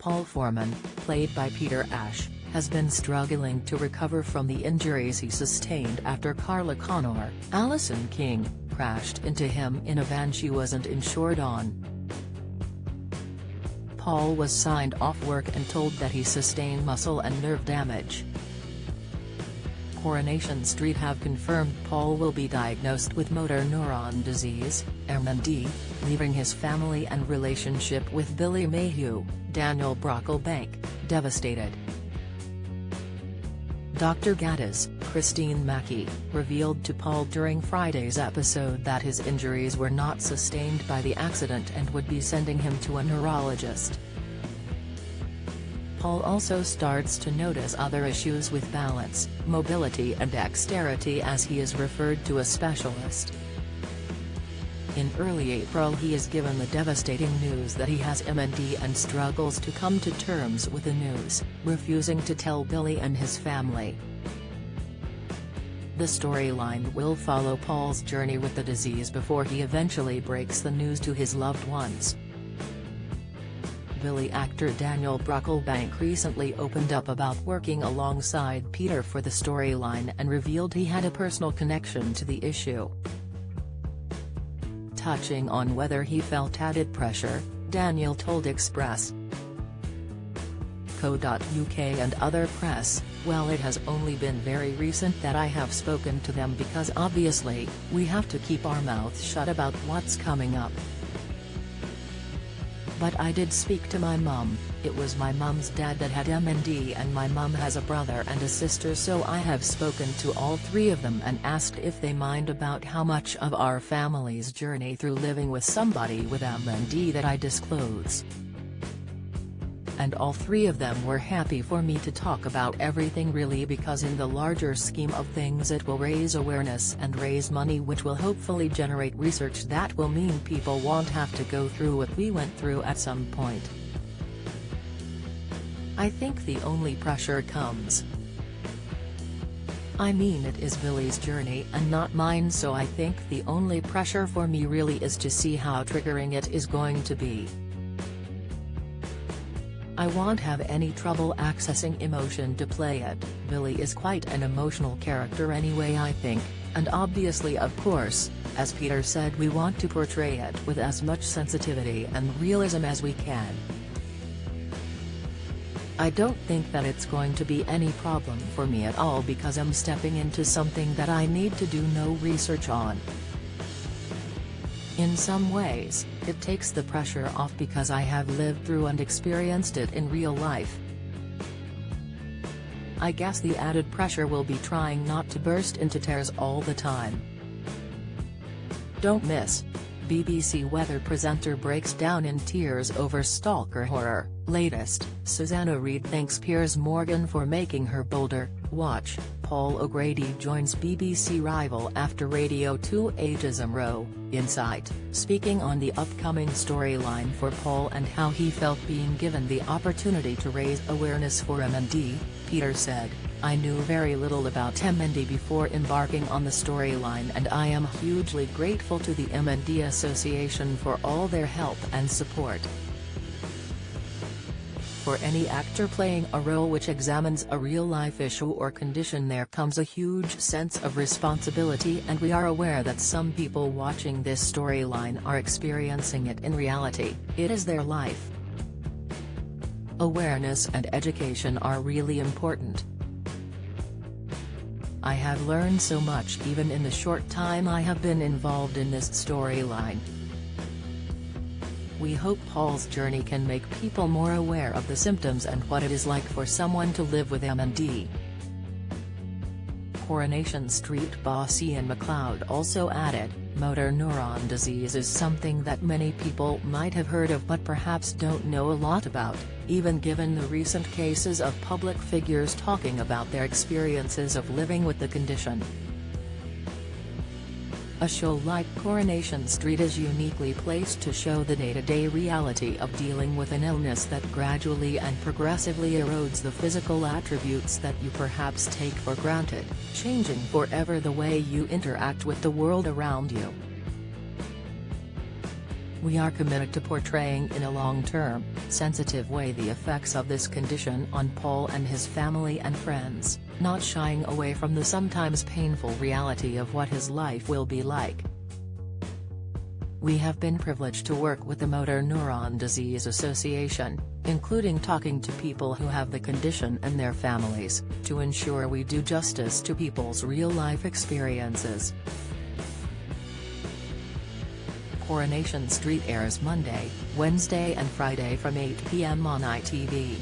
Paul Foreman, played by Peter Ash, has been struggling to recover from the injuries he sustained after Carla Connor, Allison King, crashed into him in a van she wasn't insured on. Paul was signed off work and told that he sustained muscle and nerve damage. Coronation Street have confirmed Paul will be diagnosed with motor neuron disease, MND, leaving his family and relationship with Billy Mayhew, Daniel Brocklebank, devastated. Dr. Gaddis, Christine Mackey, revealed to Paul during Friday's episode that his injuries were not sustained by the accident and would be sending him to a neurologist. Paul also starts to notice other issues with balance, mobility and dexterity as he is referred to a specialist. In early April he is given the devastating news that he has MND and struggles to come to terms with the news, refusing to tell Billy and his family. The storyline will follow Paul's journey with the disease before he eventually breaks the news to his loved ones. Billy actor Daniel Brocklebank recently opened up about working alongside Peter for the storyline and revealed he had a personal connection to the issue. Touching on whether he felt added pressure, Daniel told Express.co.uk and other press, "Well, it has only been very recent that I have spoken to them because obviously, we have to keep our mouths shut about what's coming up. But I did speak to my mum. It was my mum's dad that had MND and my mum has a brother and a sister, so I have spoken to all three of them and asked if they mind about how much of our family's journey through living with somebody with MND that I disclose. And all three of them were happy for me to talk about everything really, because in the larger scheme of things it will raise awareness and raise money, which will hopefully generate research that will mean people won't have to go through what we went through at some point. I think the only pressure comes. I mean, it is Billy's journey and not mine, so I think the only pressure for me really is to see how triggering it is going to be. I won't have any trouble accessing emotion to play it. Billy is quite an emotional character anyway, I think, and obviously, of course, as Peter said, we want to portray it with as much sensitivity and realism as we can. I don't think that it's going to be any problem for me at all, because I'm stepping into something that I need to do no research on. In some ways, it takes the pressure off because I have lived through and experienced it in real life. I guess the added pressure will be trying not to burst into tears all the time. Don't miss. BBC weather presenter breaks down in tears over stalker horror. Latest, Susanna Reid thanks Piers Morgan for making her bolder. Watch, Paul O'Grady joins BBC rival after Radio 2 Ageism Row. Insight, speaking on the upcoming storyline for Paul and how he felt being given the opportunity to raise awareness for MND, Peter said, "I knew very little about MND before embarking on the storyline, and I am hugely grateful to the MND Association for all their help and support. For any actor playing a role which examines a real-life issue or condition, there comes a huge sense of responsibility, and we are aware that some people watching this storyline are experiencing it in reality. It is their life. Awareness and education are really important. I have learned so much even in the short time I have been involved in this storyline. We hope Paul's journey can make people more aware of the symptoms and what it is like for someone to live with MND." Coronation Street boss Ian MacLeod also added, "Motor neuron disease is something that many people might have heard of but perhaps don't know a lot about, even given the recent cases of public figures talking about their experiences of living with the condition. A show like Coronation Street is uniquely placed to show the day-to-day reality of dealing with an illness that gradually and progressively erodes the physical attributes that you perhaps take for granted, changing forever the way you interact with the world around you. We are committed to portraying in a long-term, sensitive way the effects of this condition on Paul and his family and friends, not shying away from the sometimes painful reality of what his life will be like. We have been privileged to work with the Motor Neuron Disease Association, including talking to people who have the condition and their families, to ensure we do justice to people's real-life experiences. Coronation Street airs Monday, Wednesday and Friday from 8 p.m. on ITV.